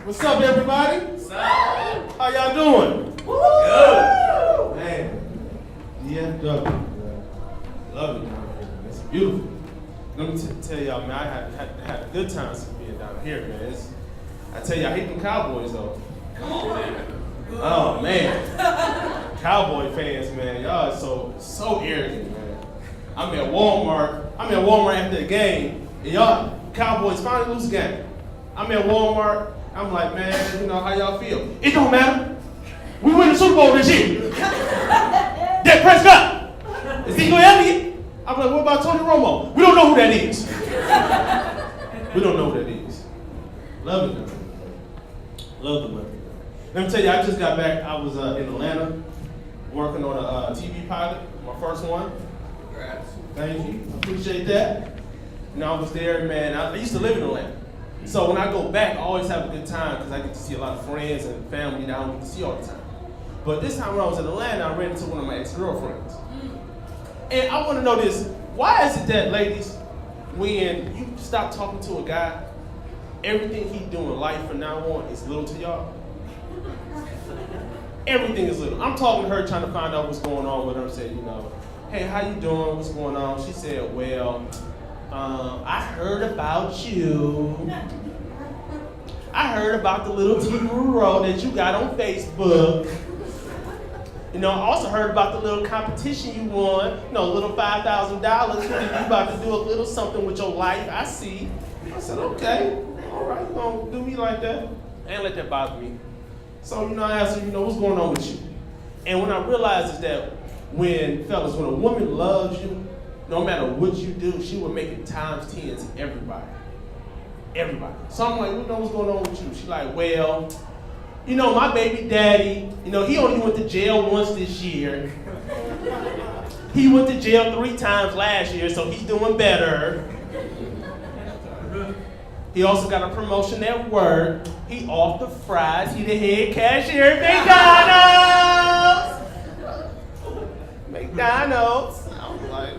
What's up, everybody? What's up? How y'all doing? Good. Man, DFW. Love it down here. It's beautiful. Let me tell y'all, man, I had a good time since being down here, man. I tell you, I hate them Cowboys, though. Come on, man. Oh, man. Cowboy fans, man, y'all are so arrogant, man. I'm at Walmart after the game, and y'all, Cowboys finally lose the game. I'm at Walmart. I'm like, man, you know, how y'all feel? It don't matter. We win the Super Bowl this year. Dak Prescott. Ezekiel Elliott. I'm like, what about Tony Romo? We don't know who that is. We don't know who that is. Love it, though. Love the weather. Let me tell you, I just got back. I was in Atlanta working on a TV pilot, my first one. Congrats. Thank you. I appreciate that. And I was there, man. I used to live in Atlanta. So when I go back, I always have a good time because I get to see a lot of friends and family that I don't get to see all the time. But this time when I was in Atlanta, I ran into one of my ex-girlfriends. And I want to know this. Why is it that, ladies, when you stop talking to a guy, everything he do in life from now on is little to y'all? Everything is little. I'm talking to her trying to find out what's going on with her. I said, you know, hey, how you doing? What's going on? She said, well, I heard about you. I heard about the little T-Row that you got on Facebook. You know, I also heard about the little competition you won. You know, a little $5,000. You about to do a little something with your life. I see. I said, okay, all right, you gonna do me like that? I ain't let that bother me. So, you know, I asked her, you know, what's going on with you? And when I realized is that when a woman loves you, no matter what you do, she will make it times 10 to everybody. Everybody. So I'm like, you know what's going on with you? She's like, well, you know, my baby daddy, you know, he only went to jail once this year. He went to jail 3 times last year, so he's doing better. He also got a promotion at work. He off the fries. He the head cashier at McDonald's. McDonald's. I was like,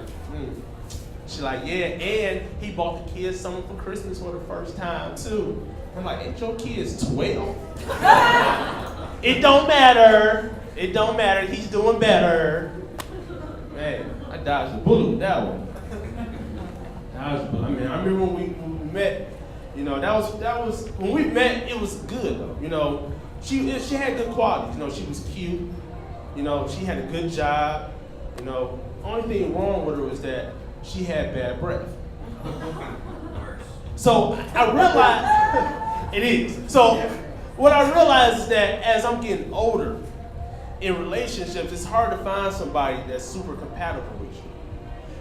She's like, yeah, and he bought the kids something for Christmas for the first time, too. I'm like, ain't your kids 12? It don't matter. It don't matter. He's doing better. Man, I dodged the bullet with that one. Dodged the bullet. I mean, I remember when we met, you know, that was when we met, it was good, though. You know, she had good qualities. You know, she was cute. You know, she had a good job. You know, only thing wrong with her was that she had bad breath. So I realized, it is. So what I realized is that as I'm getting older in relationships, it's hard to find somebody that's super compatible with you.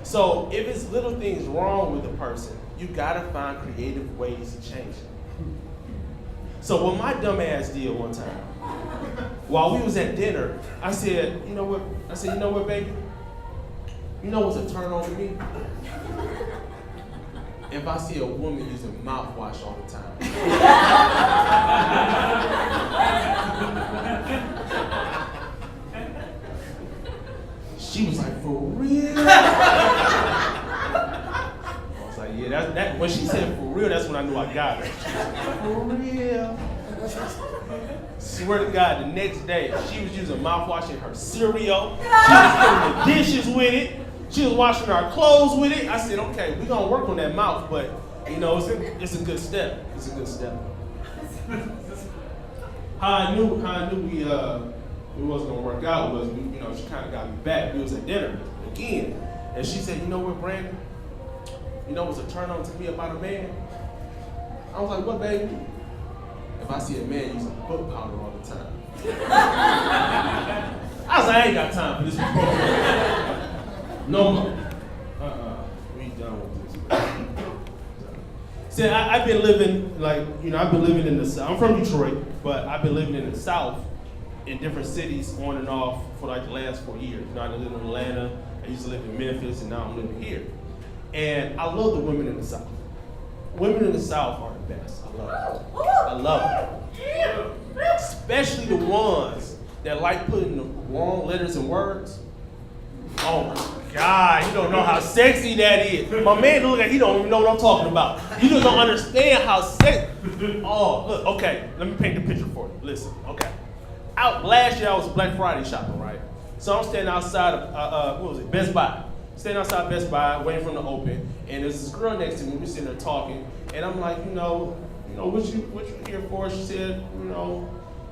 So if it's little things wrong with a person, you gotta find creative ways to change it. So what my dumb ass did one time, while we was at dinner, I said, you know what, baby? You know what's a turn on to me? If I see a woman using mouthwash all the time. She was like, for real? I was like, yeah, that when she said for real, that's when I knew I got her. She was like, for real? Swear to God, the next day, she was using mouthwash in her cereal. She was cleaning the dishes with it. She was washing our clothes with it. I said, okay, we're gonna work on that mouth, but you know, it's a good step. It's a good step. How I knew we wasn't gonna work out was, you know, she kind of got me back. We was at dinner again, and she said, you know what, Brandon? You know what's a turn on to me about a man? I was like, what, baby? If I see a man using foot powder all the time. I was like, I ain't got time for this. No more. We done with this. See, I've been living, I've been living in the South. I'm from Detroit, but I've been living in the South in different cities on and off for like the last 4 years. You know, I lived in Atlanta, I used to live in Memphis, and now I'm living here. And I love the women in the South. Women in the South are the best. I love them. I love them. Especially the ones that like putting the wrong letters and words. Oh my God, you don't know how sexy that is. My man look like he don't even know what I'm talking about. You just don't understand how sexy. Oh, look, okay, let me paint the picture for you. Listen, okay. Last year I was Black Friday shopping, right? So I'm standing outside of, Best Buy. Standing outside Best Buy, waiting for them to open, and there's this girl next to me. We're sitting there talking, and I'm like, what you here for? She said,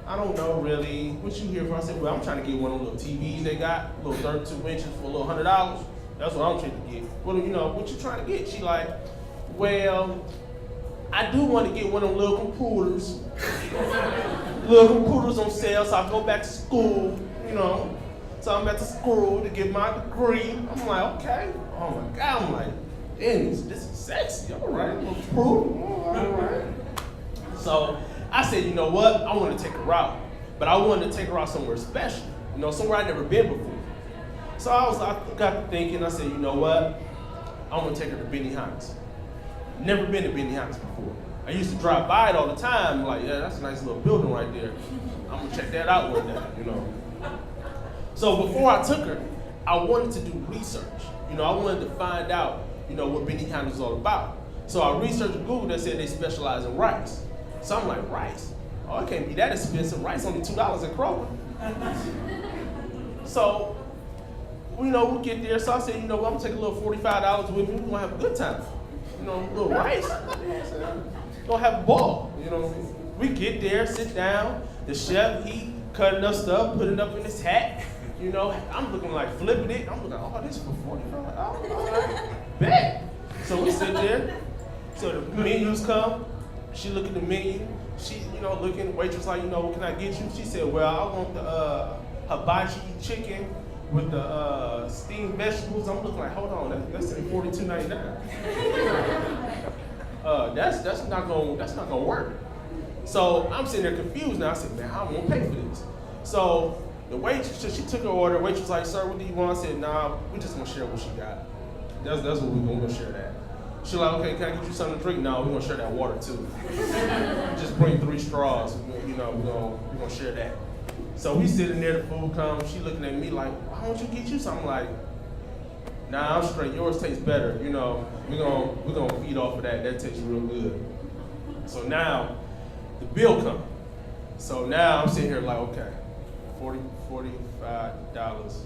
I don't know really. What you here for? I said, well, I'm trying to get one of those little TVs they got, little 32 inches for a little $100. That's what I'm trying to get. What you trying to get? She like, well, I do want to get one of them little computers. Little computers on sale, so I go back to school, So I'm back to school to get my degree. I'm like, okay. Oh my God, I'm like, damn, this is sexy. All right, little computer. All right. So I said, you know what? I want to take her out. But I wanted to take her out somewhere special, somewhere I'd never been before. So I got thinking, I said, you know what? I want to take her to Benihana's. Never been to Benihana's before. I used to drive by it all the time, like, yeah, that's a nice little building right there. I'm gonna check that out one day, So before I took her, I wanted to do research. I wanted to find out, what Benihana's is all about. So I researched Google that said they specialize in rice. So I'm like, rice? Oh, it can't be that expensive. Rice only $2 at Kroger. So, we get there. So I said, I'm gonna take a little $45 with me. We're gonna have a good time. A little rice. Gonna have a ball. We get there, sit down. The chef, he cutting up stuff, putting it up in his hat. I'm looking like flipping it. I'm looking, oh, this is for $45. Oh, all right. Bet. So we sit there. So the menus come. She look at the menu. She, looking. The waitress like, what can I get you? She said, well, I want the hibachi chicken with the steamed vegetables. I'm looking like, hold on, that's $42.99. That's not gonna work. So I'm sitting there confused now. I said, man, I won't pay for this. So the waitress, she took her order. The waitress was like, sir, what do you want? I said, nah, we just gonna share what she got. That's what we're gonna share that. She's like, okay, can I get you something to drink? No, we're gonna share that water too. Just bring 3 straws. We're gonna share that. So we sitting there, the food comes. She looking at me like, why don't you get you something? Like, nah, I'm straight. Yours tastes better. We're gonna feed off of that. That tastes real good. So now the bill comes. So now I'm sitting here like, okay, $45,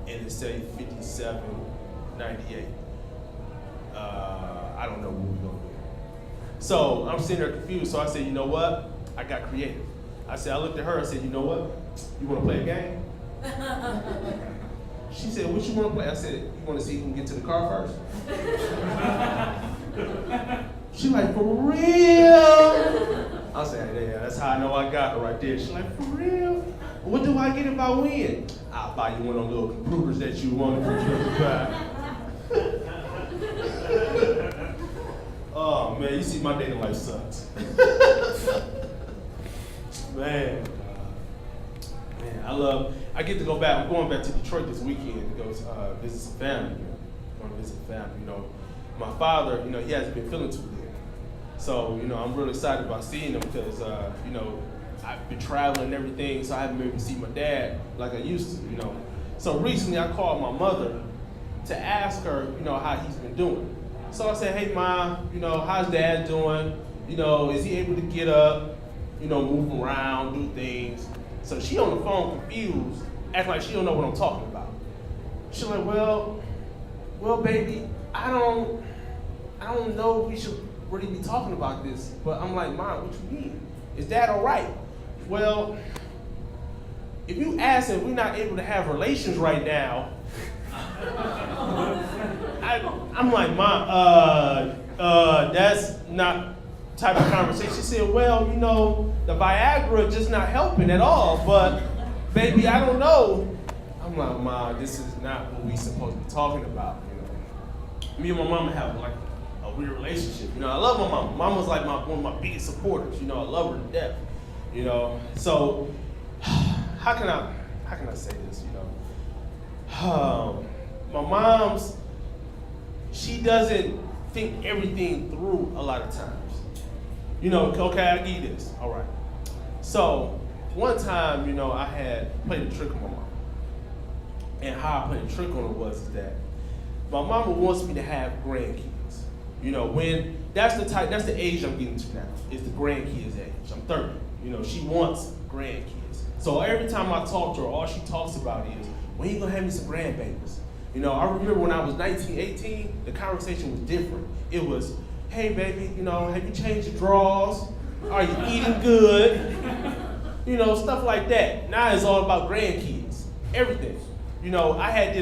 and it say $57.98. I don't know what we're gonna do. So I'm sitting there confused. So I said, you know what? I got creative. I looked at her. I said, you know what? You want to play a game? She said, what you want to play? I said, you want to see who can get to the car first? She like, for real? I said, yeah, that's how I know I got her right there. She like, for real? What do I get if I win? I'll buy you one of those little computers that you wanted to buy. Oh man, you see my dating life sucks. Man, I get to go back. I'm going back to Detroit this weekend to go visit some family. I'm going to visit family. My father, he hasn't been feeling too good. So, I'm really excited about seeing him because, I've been traveling and everything, so I haven't been able to see my dad like I used to, So recently I called my mother to ask her, how he's been doing. So I said, hey, Mom, how's Dad doing? Is he able to get up, move around, do things? So she on the phone confused, acting like she don't know what I'm talking about. She's like, well, baby, I don't know if we should really be talking about this. But I'm like, Mom, what you mean? Is Dad all right? Well, if you ask if we're not able to have relations right now, I'm like, Mom, that's not type of conversation. She said, well, the Viagra just not helping at all, but baby, I don't know. I'm like, Mom, this is not what we supposed to be talking about. Me and my mama have like a weird relationship. I love my mama. Mama's like one of my biggest supporters. I love her to death. So how can I say this? My mom's, she doesn't think everything through a lot of times. Okay, I give you this. All right. So one time, I had played a trick on my mom. And how I played a trick on her was that my mama wants me to have grandkids. You know, when that's the age I'm getting to now, is the grandkids age. I'm 30. You know, she wants grandkids. So every time I talk to her, all she talks about is, when you gonna have me some grandbabies? You know, I remember when I was 19, 18, the conversation was different. It was, hey baby, you know, have you changed your drawers? Are you eating good? You know, stuff like that. Now it's all about grandkids, everything. You know, I had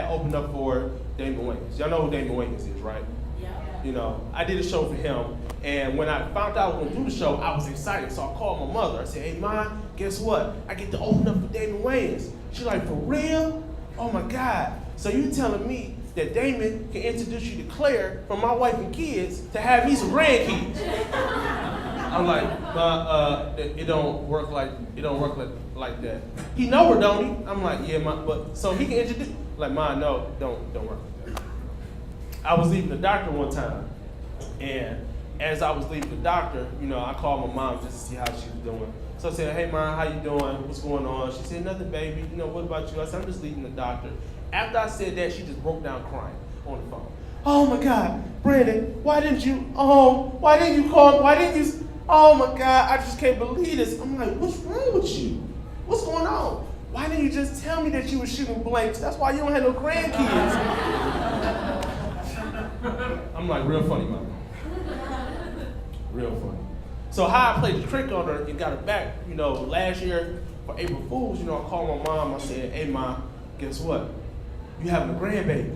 opened up for Damon Wayans. Y'all know who Damon Wayans is, right? Yeah. You know, I did a show for him, and when I found out I was gonna do the show, I was excited. So I called my mother. I said, hey Ma, guess what? I get to open up for Damon Wayans. She's like, for real? Oh my God. So you telling me that Damon can introduce you to Claire from my wife and kids to have me some grandkids? I'm like, Ma, it don't work like that. He know her, don't he? I'm like, yeah, Ma, but so he can introduce. Like, Ma, no, don't work like that. I was leaving the doctor one time, and as I was leaving the doctor, you know, I called my mom just to see how she was doing. So I said, hey Mom, how you doing? What's going on? She said, nothing, baby. You know, what about you? I said, I'm just leaving the doctor. After I said that, she just broke down crying on the phone. Oh my God, Brandon, why didn't you call? Why didn't you, oh my God, I just can't believe this. I'm like, what's wrong with you? What's going on? Why didn't you just tell me that you were shooting blanks? That's why you don't have no grandkids. I'm like, real funny, Mom. Real funny. So how I played the trick on her and got her back, you know, last year for April Fools, you know, I called my mom. I said, hey, Mom, guess what? You having a grandbaby.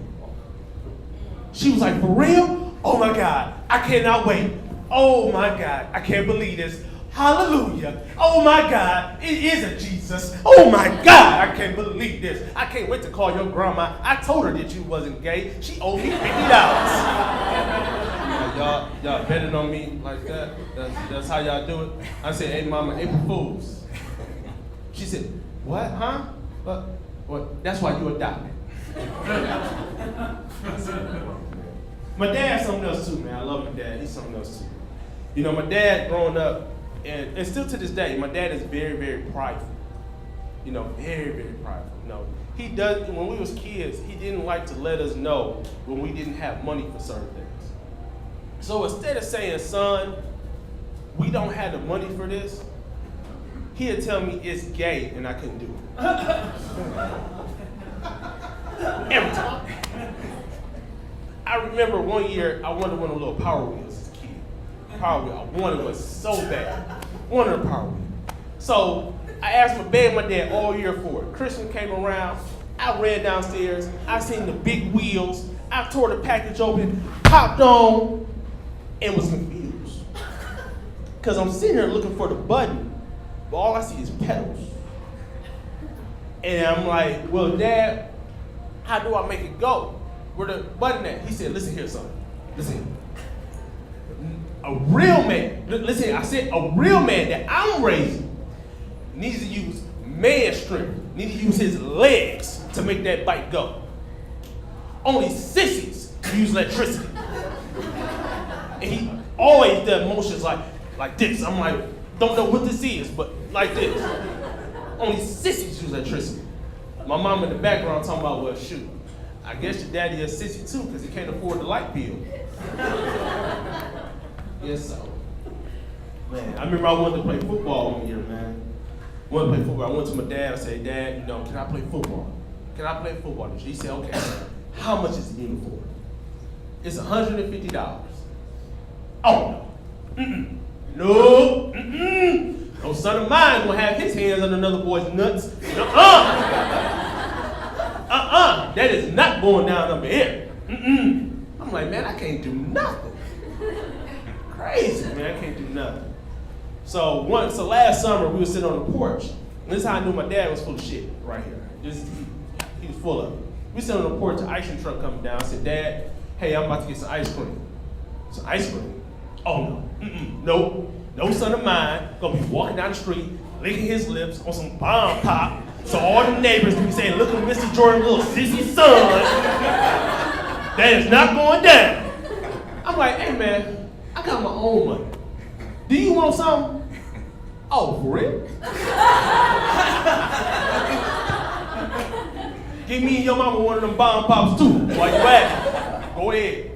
She was like, for real? Oh my God, I cannot wait. Oh my God, I can't believe this. Hallelujah. Oh my God, it is a Jesus. Oh my God, I can't believe this. I can't wait to call your grandma. I told her that you wasn't gay. She owed me $50. Y'all betting on me like that? That's how y'all do it? I said, hey Mama, April Fools. She said, what, huh? What? That's why you adopted. My dad's something else too, man. I love my dad. He's something else too. You know, my dad growing up, and still to this day, my dad is very, very prideful. You know, very, very prideful. You know, he does, when we was kids, he didn't like to let us know when we didn't have money for certain things. So instead of saying, son, we don't have the money for this, he'd tell me it's gay and I couldn't do it. Every time. I remember one year I wanted one of the little Power Wheels as a kid. Power Wheel, I wanted one so bad. Wanted a Power Wheel. So I asked my dad all year for it. Christmas came around, I ran downstairs, I seen the big wheels, I tore the package open, popped on, and was confused. Because I'm sitting here looking for the button, but all I see is pedals. And I'm like, well, Dad, how do I make it go? Where the button at? He said, listen here, son. Listen here. A real man, listen here, I said a real man that I'm raising needs to use man strength, needs to use his legs to make that bike go. Only sissies use electricity. And he always does motions like this. I'm like, don't know what this is, but like this. Only sissies use electricity. My mom in the background talking about, well, shoot, I guess your daddy is a sissy too, because he can't afford the light bill. Yes, so. Man, I remember I wanted to play football one year, man. I wanted to play football. I went to my dad, I said, Dad, you know, can I play football? Can I play football this year? He said, okay, how much is the uniform? It's $150. Oh, no. No. No son of mine gonna have his hands on another boy's nuts. That is not going down over here. I'm like, man, I can't do nothing. Crazy, man, I can't do nothing. So last summer we were sitting on the porch. And this is how I knew my dad was full of shit right here. He was full of it. We sitting on the porch, an icing truck coming down. I said, Dad, hey, I'm about to get some ice cream. Some ice cream? Oh no, nope. No son of mine gonna be walking down the street, licking his lips on some bomb pop, so all the neighbors can be saying, look at Mr. Jordan's little sissy son. That is not going down. I'm like, hey man, I got my own money. Do you want something? Oh, for real? Give me and your mama one of them bomb pops too. While you at it. Go ahead.